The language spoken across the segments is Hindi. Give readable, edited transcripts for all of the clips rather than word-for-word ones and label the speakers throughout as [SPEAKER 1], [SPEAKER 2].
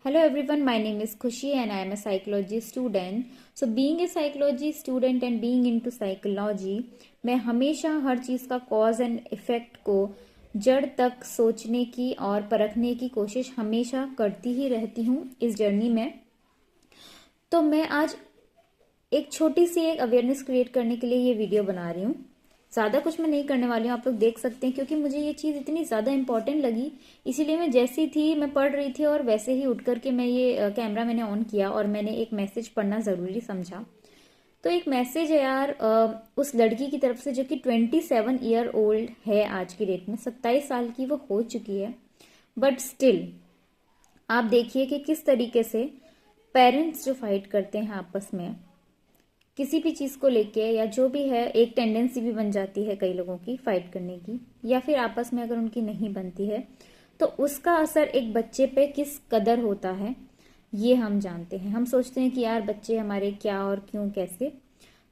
[SPEAKER 1] Hello everyone, my name is Khushi and I am a psychology student. So being a psychology student and being into psychology, मैं हमेशा हर चीज़ का कॉज एंड इफ़ेक्ट को जड़ तक सोचने की और परखने की कोशिश हमेशा करती ही रहती हूँ इस जर्नी में। तो मैं आज एक छोटी सी एक अवेयरनेस क्रिएट करने के लिए ये वीडियो बना रही हूँ। ज़्यादा कुछ मैं नहीं करने वाली हूँ, आप लोग देख सकते हैं, क्योंकि मुझे ये चीज़ इतनी ज़्यादा इंपॉर्टेंट लगी। इसीलिए मैं जैसी थी, मैं पढ़ रही थी और वैसे ही उठ करके मैं ये कैमरा मैंने ऑन किया और मैंने एक मैसेज पढ़ना ज़रूरी समझा। तो एक मैसेज है यार, उस लड़की की तरफ से जो कि 27 ईयर ओल्ड है, आज की डेट में 27 साल की वो हो चुकी है। बट स्टिल आप देखिए कि किस तरीके से पेरेंट्स जो फाइट करते हैं आपस में किसी भी चीज़ को लेके, या जो भी है, एक टेंडेंसी भी बन जाती है कई लोगों की फाइट करने की, या फिर आपस में अगर उनकी नहीं बनती है तो उसका असर एक बच्चे पे किस कदर होता है ये हम जानते हैं। हम सोचते हैं कि यार बच्चे हमारे क्या और क्यों कैसे,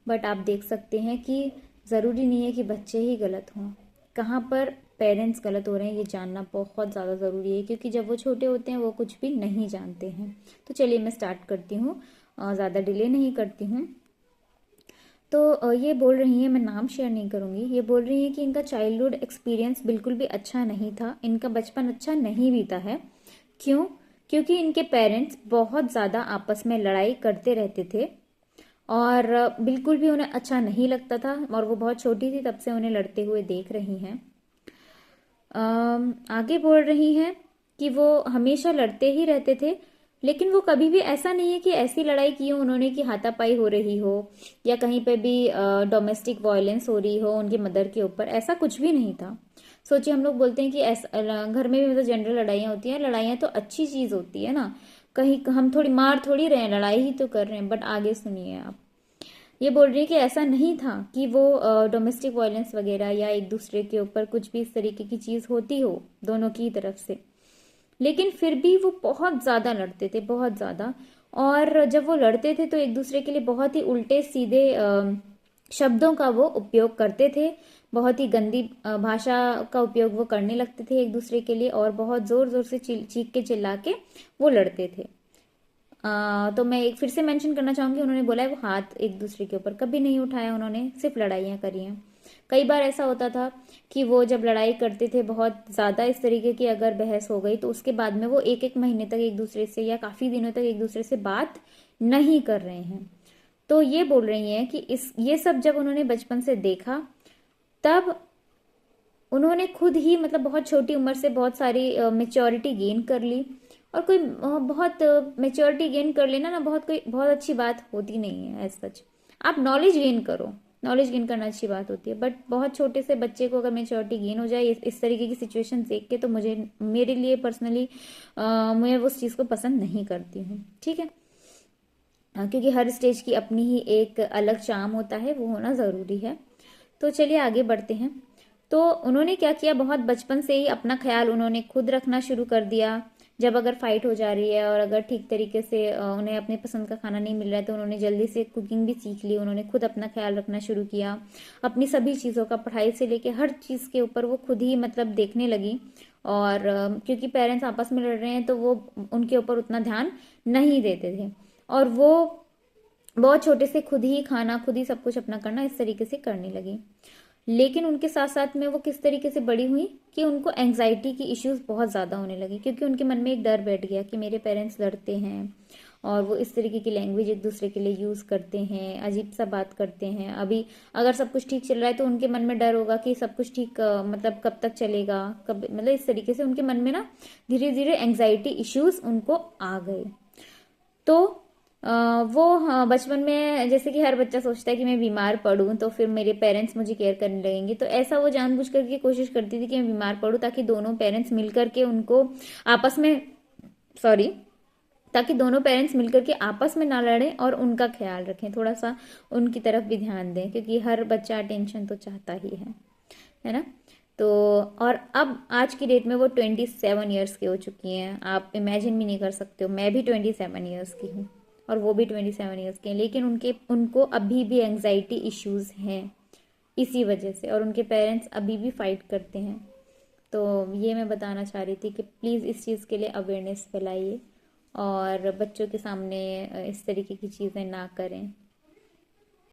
[SPEAKER 1] बट आप देख सकते हैं कि ज़रूरी नहीं है कि बच्चे ही गलत हों। कहाँ पर पेरेंट्स गलत हो रहे हैं ये जानना बहुत ज़्यादा ज़रूरी है, क्योंकि जब वो छोटे होते हैं वो कुछ भी नहीं जानते हैं। तो चलिए मैं स्टार्ट करती हूँ, ज़्यादा डिले नहीं करती हूँ। तो ये बोल रही हैं, मैं नाम शेयर नहीं करूँगी, ये बोल रही हैं कि इनका चाइल्डहुड एक्सपीरियंस बिल्कुल भी अच्छा नहीं था, इनका बचपन अच्छा नहीं बीता है। क्यों? क्योंकि इनके पेरेंट्स बहुत ज़्यादा आपस में लड़ाई करते रहते थे और बिल्कुल भी उन्हें अच्छा नहीं लगता था, और वो बहुत छोटी थी तब से उन्हें लड़ते हुए देख रही हैं। आगे बोल रही हैं कि वो हमेशा लड़ते ही रहते थे, लेकिन वो कभी भी ऐसा नहीं है कि ऐसी लड़ाई की हो उन्होंने कि हाथापाई हो रही हो या कहीं पे भी डोमेस्टिक वायलेंस हो रही हो उनकी मदर के ऊपर, ऐसा कुछ भी नहीं था। सोचिए, हम लोग बोलते हैं कि ऐसा घर में भी मतलब जनरल लड़ाइयाँ होती हैं, लड़ाइयाँ तो अच्छी चीज़ होती है ना, कहीं हम थोड़ी मार थोड़ी रहे हैं, लड़ाई ही तो कर रहे हैं। बट आगे सुनिए आप, ये बोल रही है कि ऐसा नहीं था कि वो डोमेस्टिक वायलेंस वगैरह या एक दूसरे के ऊपर कुछ भी इस तरीके की चीज़ होती हो दोनों की तरफ से, लेकिन फिर भी वो बहुत ज़्यादा लड़ते थे, बहुत ज़्यादा। और जब वो लड़ते थे तो एक दूसरे के लिए बहुत ही उल्टे सीधे शब्दों का वो उपयोग करते थे, बहुत ही गंदी भाषा का उपयोग वो करने लगते थे एक दूसरे के लिए, और बहुत ज़ोर ज़ोर से चीख के चिल्ला के वो लड़ते थे। तो मैं एक फिर से मेंशन करना चाहूंगी, उन्होंने बोला है वो हाथ एक दूसरे के ऊपर कभी नहीं उठाया, उन्होंने सिर्फ लड़ाइयाँ करी हैं। कई बार ऐसा होता था कि वो जब लड़ाई करते थे बहुत ज़्यादा इस तरीके की अगर बहस हो गई तो उसके बाद में वो एक एक महीने तक एक दूसरे से या काफ़ी दिनों तक एक दूसरे से बात नहीं कर रहे हैं। तो ये बोल रही हैं कि इस ये सब जब उन्होंने बचपन से देखा, तब उन्होंने खुद ही मतलब बहुत छोटी उम्र से बहुत सारी मेच्योरिटी गेन कर ली। और कोई बहुत मेच्योरिटी गेन कर लेना ना बहुत अच्छी बात होती नहीं है एज सच। आप नॉलेज गेन करो, नॉलेज गेन करना अच्छी बात होती है, बट बहुत छोटे से बच्चे को अगर मेच्योरिटी गेन हो जाए इस तरीके की सिचुएशन देख के, तो मेरे लिए पर्सनली मैं उस चीज़ को पसंद नहीं करती हूँ। ठीक है, क्योंकि हर स्टेज की अपनी ही एक अलग चार्म होता है, वो होना ज़रूरी है। तो चलिए आगे बढ़ते हैं। तो उन्होंने क्या किया, बहुत बचपन से ही अपना ख्याल उन्होंने खुद रखना शुरू कर दिया। जब अगर फाइट हो जा रही है और अगर ठीक तरीके से उन्हें अपने पसंद का खाना नहीं मिल रहा है तो उन्होंने जल्दी से कुकिंग भी सीख ली, उन्होंने खुद अपना ख्याल रखना शुरू किया। अपनी सभी चीज़ों का, पढ़ाई से लेके हर चीज़ के ऊपर वो खुद ही मतलब देखने लगी। और क्योंकि पेरेंट्स आपस में लड़ रहे हैं तो वो उनके ऊपर उतना ध्यान नहीं देते थे, और वो बहुत छोटे से खुद ही खाना, खुद ही सब कुछ अपना करना इस तरीके से करने लगी। लेकिन उनके साथ साथ में वो किस तरीके से बड़ी हुई कि उनको एंग्जाइटी की इश्यूज बहुत ज़्यादा होने लगी, क्योंकि उनके मन में एक डर बैठ गया कि मेरे पेरेंट्स लड़ते हैं और वो इस तरीके की लैंग्वेज एक दूसरे के लिए यूज़ करते हैं, अजीब सा बात करते हैं। अभी अगर सब कुछ ठीक चल रहा है तो उनके मन में डर होगा कि सब कुछ ठीक मतलब कब तक चलेगा, कब, मतलब इस तरीके से उनके मन में ना धीरे धीरे एंग्जाइटी इश्यूज उनको आ गए। तो वो, हाँ, बचपन में जैसे कि हर बच्चा सोचता है कि मैं बीमार पड़ूं तो फिर मेरे पेरेंट्स मुझे केयर करने लगेंगे, तो ऐसा वो जानबूझ करके कोशिश करती थी कि मैं बीमार पड़ूं ताकि दोनों पेरेंट्स मिलकर के उनको आपस में, सॉरी, ताकि दोनों पेरेंट्स मिलकर के आपस में ना लड़ें और उनका ख्याल रखें, थोड़ा सा उनकी तरफ भी ध्यान दें, क्योंकि हर बच्चा अटेंशन तो चाहता ही है ना। तो और अब आज की डेट में वो 27 ईयर्स की हो चुकी हैं, आप इमेजिन भी नहीं कर सकते हो। मैं भी 27 ईयर्स की हूँ और वो भी 27 ईयर्स के हैं, लेकिन उनको अभी भी एंग्जाइटी इश्यूज हैं इसी वजह से, और उनके पेरेंट्स अभी भी फाइट करते हैं। तो ये मैं बताना चाह रही थी कि प्लीज़ इस चीज़ के लिए अवेयरनेस फैलाइए और बच्चों के सामने इस तरीके की चीज़ें ना करें।